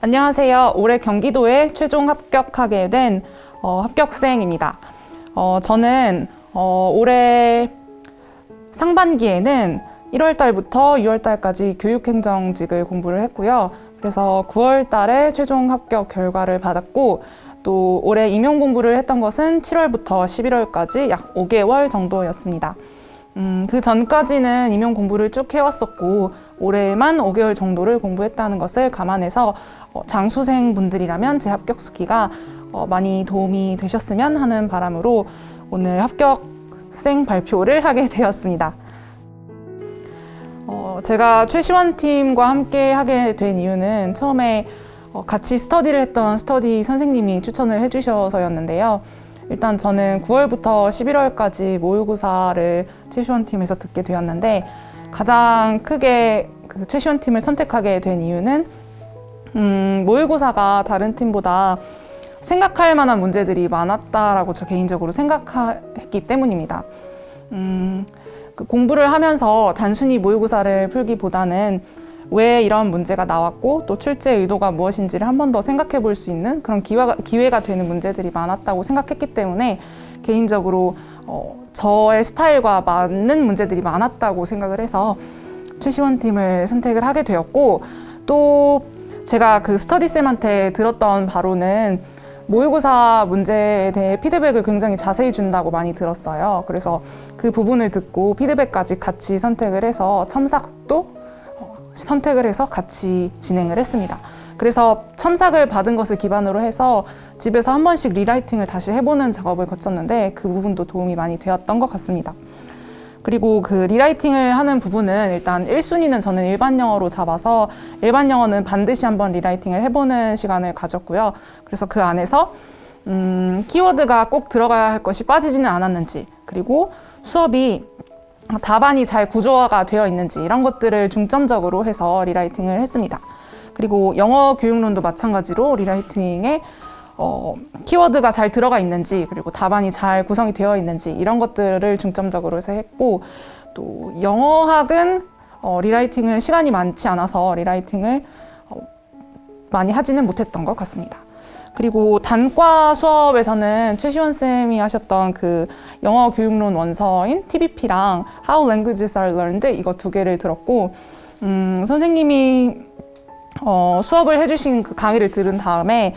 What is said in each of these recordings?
안녕하세요. 올해 경기도에 최종 합격하게 된 합격생입니다. 저는 올해 상반기에는 1월 달부터 6월 달까지 교육행정직을 공부를 했고요. 그래서 9월 달에 최종 합격 결과를 받았고, 또 올해 임용 공부를 했던 것은 7월부터 11월까지 약 5개월 정도였습니다. 그 전까지는 임용 공부를 쭉 해왔었고, 올해만 5개월 정도를 공부했다는 것을 감안해서 장수생 분들이라면 제 합격 시기가 많이 도움이 되셨으면 하는 바람으로 오늘 합격생 발표를 하게 되었습니다. 제가 최시원 팀과 함께 하게 된 이유는 처음에 같이 스터디를 했던 스터디 선생님이 추천을 해주셔서였는데요. 일단 저는 9월부터 11월까지 모의고사를 최시원 팀에서 듣게 되었는데, 가장 크게 그 최시원 팀을 선택하게 된 이유는 모의고사가 다른 팀보다 생각할 만한 문제들이 많았다라고 저 개인적으로 생각했기 때문입니다. 그 공부를 하면서 단순히 모의고사를 풀기보다는 왜 이런 문제가 나왔고 또 출제 의도가 무엇인지를 한 번 더 생각해 볼 수 있는 그런 기회가 되는 문제들이 많았다고 생각했기 때문에 개인적으로 저의 스타일과 맞는 문제들이 많았다고 생각을 해서 최시원 팀을 선택을 하게 되었고, 또 제가 그 스터디쌤한테 들었던 바로는 모의고사 문제에 대해 피드백을 굉장히 자세히 준다고 많이 들었어요. 그래서 그 부분을 듣고 피드백까지 같이 선택을 해서 첨삭도 선택을 해서 같이 진행을 했습니다. 그래서 첨삭을 받은 것을 기반으로 해서 집에서 한 번씩 리라이팅을 다시 해보는 작업을 거쳤는데 그 부분도 도움이 많이 되었던 것 같습니다. 그리고 그 리라이팅을 하는 부분은 일단 1순위는 저는 일반 영어로 잡아서 일반 영어는 반드시 한번 리라이팅을 해보는 시간을 가졌고요. 그래서 그 안에서 키워드가 꼭 들어가야 할 것이 빠지지는 않았는지, 그리고 수업이 답안이 잘 구조화가 되어 있는지 이런 것들을 중점적으로 해서 리라이팅을 했습니다. 그리고 영어 교육론도 마찬가지로 리라이팅에 키워드가 잘 들어가 있는지, 그리고 답안이 잘 구성이 되어 있는지 이런 것들을 중점적으로 해서 했고, 또 영어학은 리라이팅을 시간이 많지 않아서 리라이팅을 많이 하지는 못했던 것 같습니다. 그리고 단과 수업에서는 최시원 쌤이 하셨던 그 영어 교육론 원서인 TBP랑 How Languages Are Learned 이거 두 개를 들었고, 선생님이 수업을 해주신 그 강의를 들은 다음에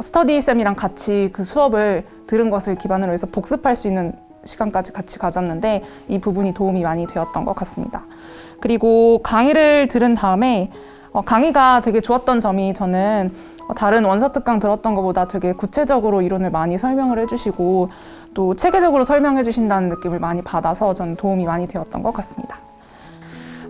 스터디 쌤이랑 같이 그 수업을 들은 것을 기반으로 해서 복습할 수 있는 시간까지 같이 가졌는데 이 부분이 도움이 많이 되었던 것 같습니다. 그리고 강의를 들은 다음에 강의가 되게 좋았던 점이, 저는 다른 원서 특강 들었던 것보다 되게 구체적으로 이론을 많이 설명을 해주시고 또 체계적으로 설명해 주신다는 느낌을 많이 받아서 저는 도움이 많이 되었던 것 같습니다.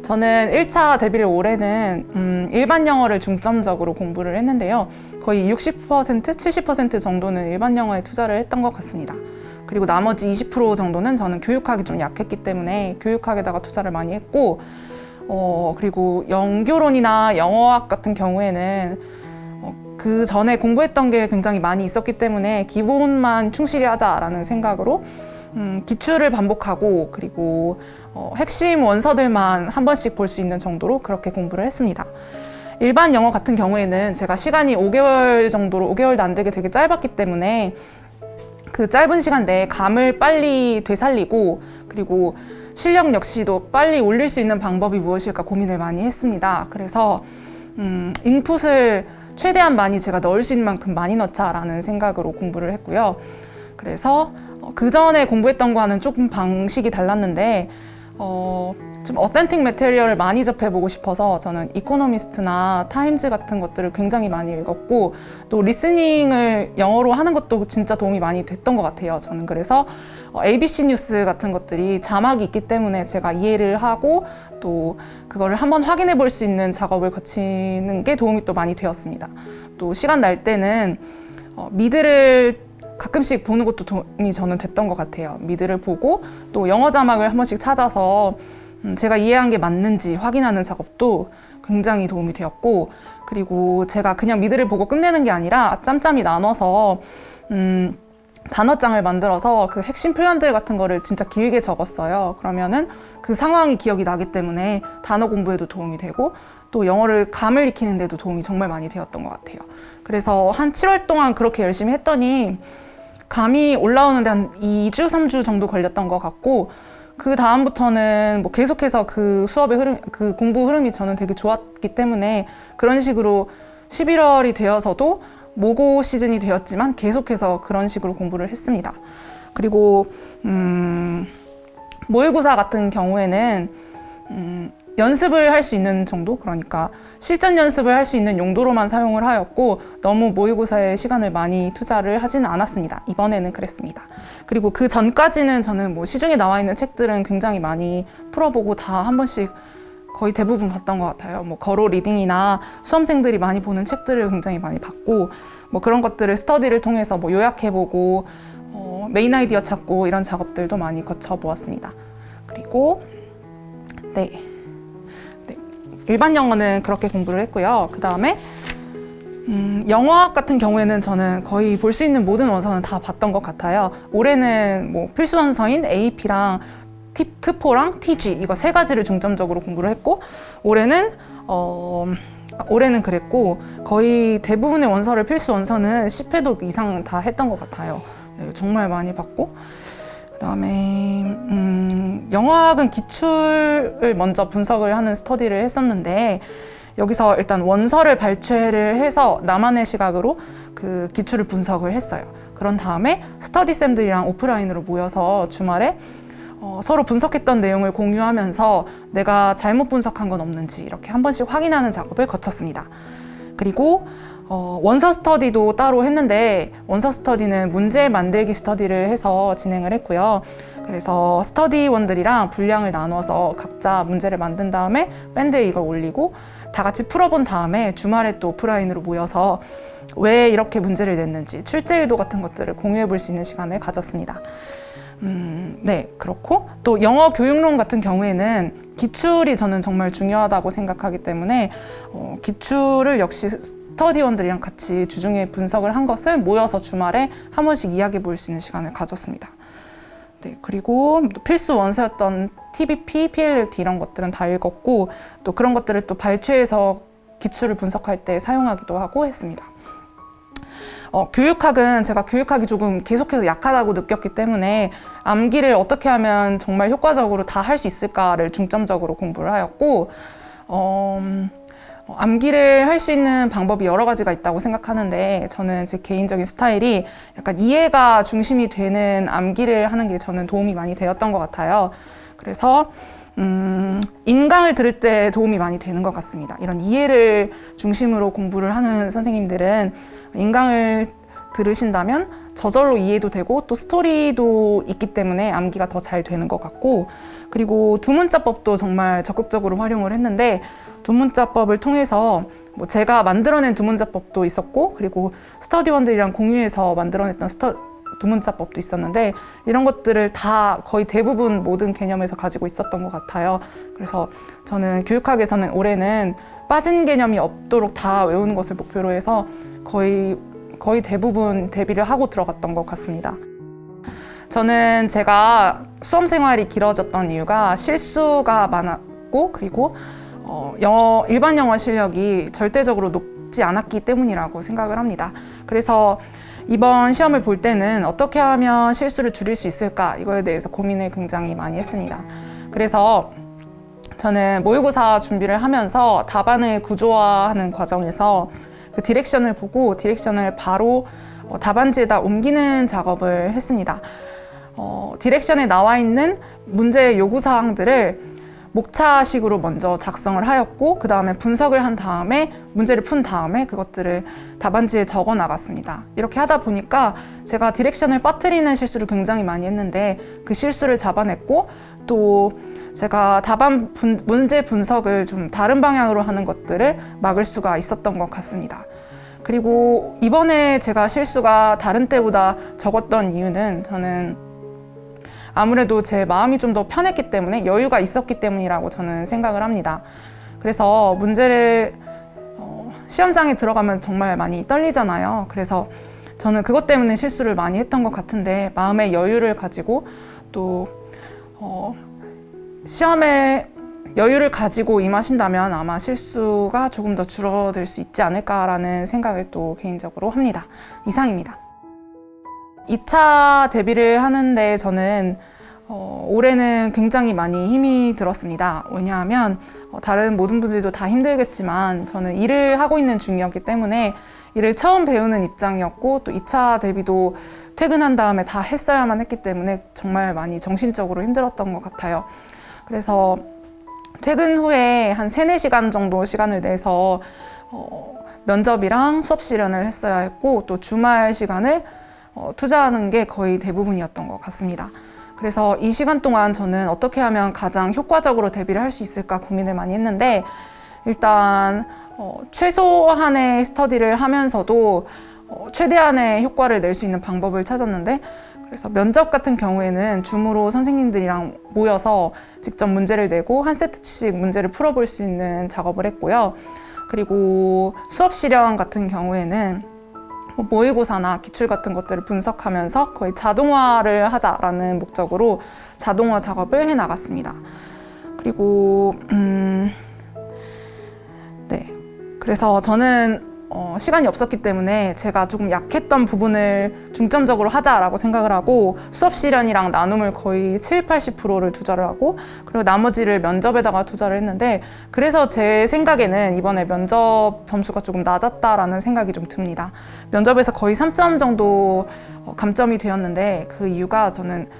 저는 1차 데뷔를 올해는 일반 영어를 중점적으로 공부를 했는데요. 거의 60%, 70% 정도는 일반 영어에 투자를 했던 것 같습니다. 그리고 나머지 20% 정도는 저는 교육학이 좀 약했기 때문에 교육학에다가 투자를 많이 했고, 그리고 영교론이나 영어학 같은 경우에는 그 전에 공부했던 게 굉장히 많이 있었기 때문에 기본만 충실히 하자라는 생각으로 기출을 반복하고, 그리고 핵심 원서들만 한 번씩 볼 수 있는 정도로 그렇게 공부를 했습니다. 일반 영어 같은 경우에는 제가 시간이 5개월 정도로, 5개월도 안 되게 되게 짧았기 때문에 그 짧은 시간 내에 감을 빨리 되살리고, 그리고 실력 역시도 빨리 올릴 수 있는 방법이 무엇일까 고민을 많이 했습니다. 그래서 인풋을 최대한 많이 제가 넣을 수 있는 만큼 많이 넣자라는 생각으로 공부를 했고요. 그래서 그 전에 공부했던 거와는 조금 방식이 달랐는데 좀 어센틱 매테리얼을 많이 접해보고 싶어서 저는 이코노미스트나 타임즈 같은 것들을 굉장히 많이 읽었고, 또 리스닝을 영어로 하는 것도 진짜 도움이 많이 됐던 것 같아요. 저는 그래서 ABC 뉴스 같은 것들이 자막이 있기 때문에 제가 이해를 하고 또 그거를 한번 확인해 볼 수 있는 작업을 거치는 게 도움이 또 많이 되었습니다. 또 시간 날 때는 미드를 가끔씩 보는 것도 도움이 저는 됐던 것 같아요. 미드를 보고 또 영어 자막을 한 번씩 찾아서 제가 이해한 게 맞는지 확인하는 작업도 굉장히 도움이 되었고, 그리고 제가 그냥 미드를 보고 끝내는 게 아니라 짬짬이 나눠서 단어장을 만들어서 그 핵심 표현들 같은 거를 진짜 길게 적었어요. 그러면은 그 상황이 기억이 나기 때문에 단어 공부에도 도움이 되고 또 영어를 감을 익히는 데도 도움이 정말 많이 되었던 것 같아요. 그래서 한 7월 동안 그렇게 열심히 했더니 감이 올라오는데 한 2주, 3주 정도 걸렸던 것 같고, 그 다음부터는 뭐 계속해서 그 수업의 흐름, 그 공부 흐름이 저는 되게 좋았기 때문에 그런 식으로 11월이 되어서도 모고 시즌이 되었지만 계속해서 그런 식으로 공부를 했습니다. 그리고 모의고사 같은 경우에는 연습을 할 수 있는 정도, 그러니까 실전 연습을 할 수 있는 용도로만 사용을 하였고 너무 모의고사에 시간을 많이 투자를 하지는 않았습니다. 이번에는 그랬습니다. 그리고 그 전까지는 저는 뭐 시중에 나와 있는 책들은 굉장히 많이 풀어보고 다 한 번씩 거의 대부분 봤던 것 같아요. 뭐 거로 리딩이나 수험생들이 많이 보는 책들을 굉장히 많이 봤고, 뭐 그런 것들을 스터디를 통해서 뭐 요약해보고 메인 아이디어 찾고 이런 작업들도 많이 거쳐보았습니다. 그리고 일반 영어는 그렇게 공부를 했고요. 그 다음에 영어학 같은 경우에는 저는 거의 볼 수 있는 모든 원서는 다 봤던 것 같아요. 올해는 뭐 필수 원서인 AP랑 트포랑 TG 이거 세 가지를 중점적으로 공부를 했고, 올해는 그랬고 거의 대부분의 원서를 필수 원서는 10회독 이상 다 했던 것 같아요. 네, 정말 많이 봤고, 그다음에 영어학은 기출을 먼저 분석을 하는 스터디를 했었는데, 여기서 일단 원서를 발췌를 해서 나만의 시각으로 그 기출을 분석을 했어요. 그런 다음에 스터디쌤들이랑 오프라인으로 모여서 주말에 서로 분석했던 내용을 공유하면서 내가 잘못 분석한 건 없는지 이렇게 한 번씩 확인하는 작업을 거쳤습니다. 그리고 원서 스터디도 따로 했는데, 원서 스터디는 문제 만들기 스터디를 해서 진행을 했고요. 그래서 스터디원들이랑 분량을 나눠서 각자 문제를 만든 다음에 밴드에 이걸 올리고 다 같이 풀어본 다음에 주말에 또 오프라인으로 모여서 왜 이렇게 문제를 냈는지 출제 의도 같은 것들을 공유해 볼 수 있는 시간을 가졌습니다. 네, 그렇고 또 영어 교육론 같은 경우에는 기출이 저는 정말 중요하다고 생각하기 때문에 기출을 역시 스터디원들이랑 같이 주중에 분석을 한 것을 모여서 주말에 한 번씩 이야기해 볼 수 있는 시간을 가졌습니다. 네, 그리고 필수 원서였던 TBP, PLLT 이런 것들은 다 읽었고, 또 그런 것들을 또 발췌해서 기출을 분석할 때 사용하기도 하고 했습니다. 교육학은 제가 교육학이 조금 계속해서 약하다고 느꼈기 때문에 암기를 어떻게 하면 정말 효과적으로 다 할 수 있을까를 중점적으로 공부를 하였고, 암기를 할 수 있는 방법이 여러 가지가 있다고 생각하는데, 저는 제 개인적인 스타일이 약간 이해가 중심이 되는 암기를 하는 게 저는 도움이 많이 되었던 것 같아요. 그래서 인강을 들을 때 도움이 많이 되는 것 같습니다. 이런 이해를 중심으로 공부를 하는 선생님들은 인강을 들으신다면 저절로 이해도 되고 또 스토리도 있기 때문에 암기가 더 잘 되는 것 같고, 그리고 두문자법도 정말 적극적으로 활용을 했는데, 두문자법을 통해서 뭐 제가 만들어낸 두문자법도 있었고, 그리고 스터디원들이랑 공유해서 만들어냈던 두문자법도 있었는데, 이런 것들을 다 거의 대부분 모든 개념에서 가지고 있었던 것 같아요. 그래서 저는 교육학에서는 올해는 빠진 개념이 없도록 다 외우는 것을 목표로 해서 거의 대부분 대비를 하고 들어갔던 것 같습니다. 저는 제가 수험 생활이 길어졌던 이유가 실수가 많았고, 그리고 일반 영어 실력이 절대적으로 높지 않았기 때문이라고 생각을 합니다. 그래서 이번 시험을 볼 때는 어떻게 하면 실수를 줄일 수 있을까, 이거에 대해서 고민을 굉장히 많이 했습니다. 그래서 저는 모의고사 준비를 하면서 답안을 구조화하는 과정에서 그 디렉션을 보고 디렉션을 바로 답안지에다 옮기는 작업을 했습니다. 디렉션에 나와 있는 문제의 요구사항들을 목차식으로 먼저 작성을 하였고, 그 다음에 분석을 한 다음에 문제를 푼 다음에 그것들을 답안지에 적어 나갔습니다. 이렇게 하다 보니까 제가 디렉션을 빠뜨리는 실수를 굉장히 많이 했는데 그 실수를 잡아냈고, 또 제가 문제 분석을 좀 다른 방향으로 하는 것들을 막을 수가 있었던 것 같습니다. 그리고 이번에 제가 실수가 다른 때보다 적었던 이유는 저는 아무래도 제 마음이 좀 더 편했기 때문에, 여유가 있었기 때문이라고 저는 생각을 합니다. 그래서 문제를 시험장에 들어가면 정말 많이 떨리잖아요. 그래서 저는 그것 때문에 실수를 많이 했던 것 같은데, 마음의 여유를 가지고 또 시험에 여유를 가지고 임하신다면 아마 실수가 조금 더 줄어들 수 있지 않을까라는 생각을 또 개인적으로 합니다. 이상입니다. 2차 데뷔를 하는데 저는 올해는 굉장히 많이 힘이 들었습니다. 왜냐하면 다른 모든 분들도 다 힘들겠지만 저는 일을 하고 있는 중이었기 때문에 일을 처음 배우는 입장이었고 또 2차 데뷔도 퇴근한 다음에 다 했어야만 했기 때문에 정말 많이 정신적으로 힘들었던 것 같아요. 그래서 퇴근 후에 한 3-4시간 정도 시간을 내서 면접이랑 수업 실현을 했어야 했고 또 주말 시간을 투자하는 게 거의 대부분이었던 것 같습니다. 그래서 이 시간 동안 저는 어떻게 하면 가장 효과적으로 데뷔를 할 수 있을까 고민을 많이 했는데 일단 최소한의 스터디를 하면서도 최대한의 효과를 낼 수 있는 방법을 찾았는데 그래서 면접 같은 경우에는 줌으로 선생님들이랑 모여서 직접 문제를 내고 한 세트씩 문제를 풀어볼 수 있는 작업을 했고요. 그리고 수업 실현 같은 경우에는 모의고사나 기출 같은 것들을 분석하면서 거의 자동화를 하자라는 목적으로 자동화 작업을 해나갔습니다. 그리고 네, 그래서 저는 시간이 없었기 때문에 제가 조금 약했던 부분을 중점적으로 하자라고 생각을 하고 수업 실현이랑 나눔을 거의 70-80%를 투자를 하고 그리고 나머지를 면접에다가 투자를 했는데 그래서 제 생각에는 이번에 면접 점수가 조금 낮았다라는 생각이 좀 듭니다. 면접에서 거의 3점 정도 감점이 되었는데 그 이유가 저는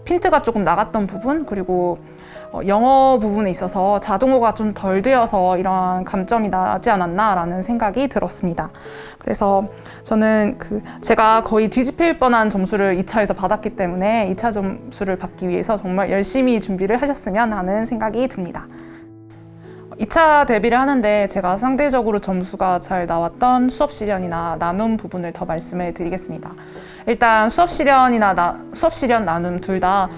핀트가 조금 나갔던 부분 그리고 영어 부분에 있어서 자동어가 좀 덜 되어서 이런 감점이 나지 않았나라는 생각이 들었습니다. 그래서 저는 제가 거의 뒤집힐 뻔한 점수를 2차에서 받았기 때문에 2차 점수를 받기 위해서 정말 열심히 준비를 하셨으면 하는 생각이 듭니다. 2차 데뷔를 하는데 제가 상대적으로 점수가 잘 나왔던 수업 실현이나 나눔 부분을 더 말씀을 드리겠습니다. 일단 수업 실현 나눔 둘 다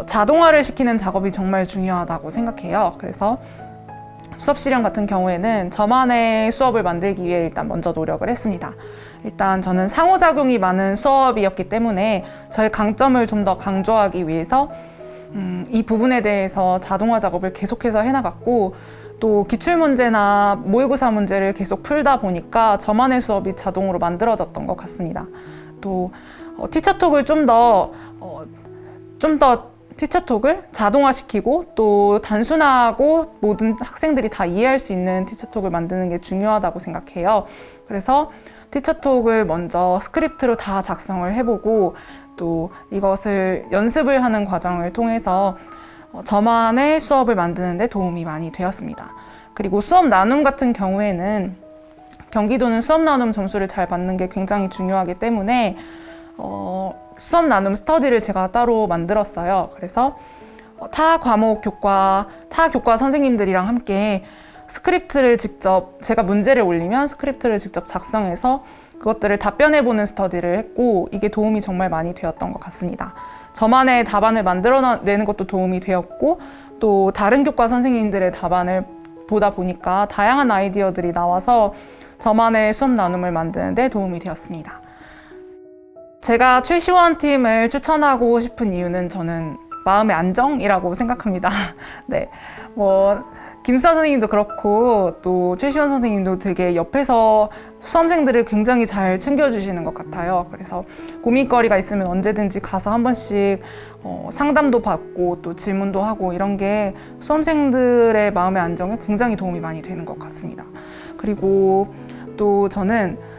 자동화를 시키는 작업이 정말 중요하다고 생각해요. 그래서 수업 실현 같은 경우에는 저만의 수업을 만들기 위해 일단 먼저 노력을 했습니다. 일단 저는 상호작용이 많은 수업이었기 때문에 저의 강점을 좀 더 강조하기 위해서 이 부분에 대해서 자동화 작업을 계속해서 해나갔고 또 기출문제나 모의고사 문제를 계속 풀다 보니까 저만의 수업이 자동으로 만들어졌던 것 같습니다. 또 티처톡을 좀 더 티처톡을 자동화시키고 또 단순하고 모든 학생들이 다 이해할 수 있는 티처톡을 만드는 게 중요하다고 생각해요. 그래서 티처톡을 먼저 스크립트로 다 작성을 해보고 또 이것을 연습을 하는 과정을 통해서 저만의 수업을 만드는 데 도움이 많이 되었습니다. 그리고 수업 나눔 같은 경우에는 경기도는 수업 나눔 점수를 잘 받는 게 굉장히 중요하기 때문에 수업 나눔 스터디를 제가 따로 만들었어요. 그래서 타 교과 선생님들이랑 함께 스크립트를 직접 제가 문제를 올리면 스크립트를 직접 작성해서 그것들을 답변해보는 스터디를 했고 이게 도움이 정말 많이 되었던 것 같습니다. 저만의 답안을 만들어내는 것도 도움이 되었고 또 다른 교과 선생님들의 답안을 보다 보니까 다양한 아이디어들이 나와서 저만의 수업 나눔을 만드는 데 도움이 되었습니다. 제가 최시원 팀을 추천하고 싶은 이유는 저는 마음의 안정이라고 생각합니다. 네, 김수아 선생님도 그렇고 또 최시원 선생님도 되게 옆에서 수험생들을 굉장히 잘 챙겨주시는 것 같아요. 그래서 고민거리가 있으면 언제든지 가서 한 번씩 상담도 받고 또 질문도 하고 이런 게 수험생들의 마음의 안정에 굉장히 도움이 많이 되는 것 같습니다. 그리고 또 저는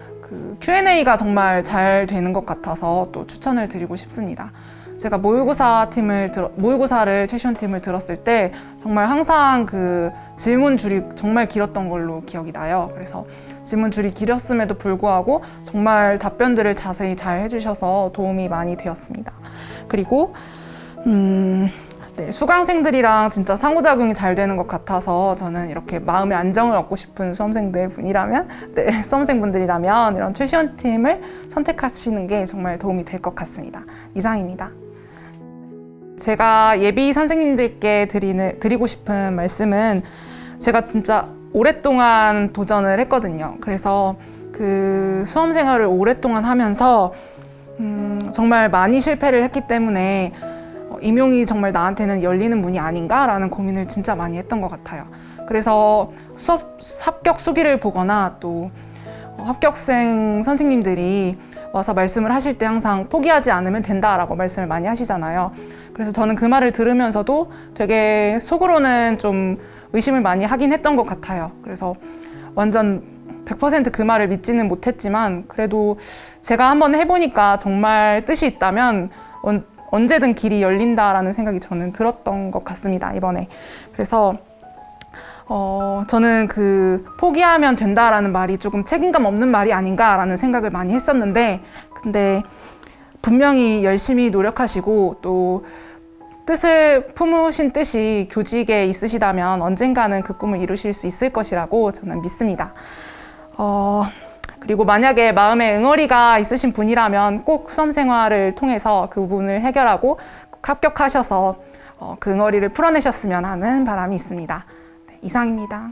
Q&A가 정말 잘 되는 것 같아서 또 추천을 드리고 싶습니다. 제가 모의고사를 최시원 팀을 들었을 때 정말 항상 질문 줄이 정말 길었던 걸로 기억이 나요. 그래서 질문 줄이 길었음에도 불구하고 정말 답변들을 자세히 잘 해주셔서 도움이 많이 되었습니다. 그리고 네, 수강생들이랑 진짜 상호작용이 잘 되는 것 같아서 저는 이렇게 마음의 안정을 얻고 싶은 수험생분들이라면 이런 최시원 팀을 선택하시는 게 정말 도움이 될 것 같습니다. 이상입니다. 제가 예비 선생님들께 드리고 싶은 말씀은 제가 진짜 오랫동안 도전을 했거든요. 그래서 수험 생활을 오랫동안 하면서 정말 많이 실패를 했기 때문에 임용이 정말 나한테는 열리는 문이 아닌가라는 고민을 진짜 많이 했던 것 같아요. 그래서 합격 수기를 보거나 또 합격생 선생님들이 와서 말씀을 하실 때 항상 포기하지 않으면 된다라고 말씀을 많이 하시잖아요. 그래서 저는 그 말을 들으면서도 되게 속으로는 좀 의심을 많이 하긴 했던 것 같아요. 그래서 완전 100% 그 말을 믿지는 못했지만 그래도 제가 한번 해보니까 정말 뜻이 있다면 언제든 길이 열린다라는 생각이 저는 들었던 것 같습니다, 이번에. 그래서 저는 그 포기하면 된다라는 말이 조금 책임감 없는 말이 아닌가라는 생각을 많이 했었는데, 근데 분명히 열심히 노력하시고 또 뜻을 품으신 뜻이 교직에 있으시다면 언젠가는 그 꿈을 이루실 수 있을 것이라고 저는 믿습니다. 그리고 만약에 마음에 응어리가 있으신 분이라면 꼭 수험 생활을 통해서 그 부분을 해결하고 꼭 합격하셔서 그 응어리를 풀어내셨으면 하는 바람이 있습니다. 네, 이상입니다.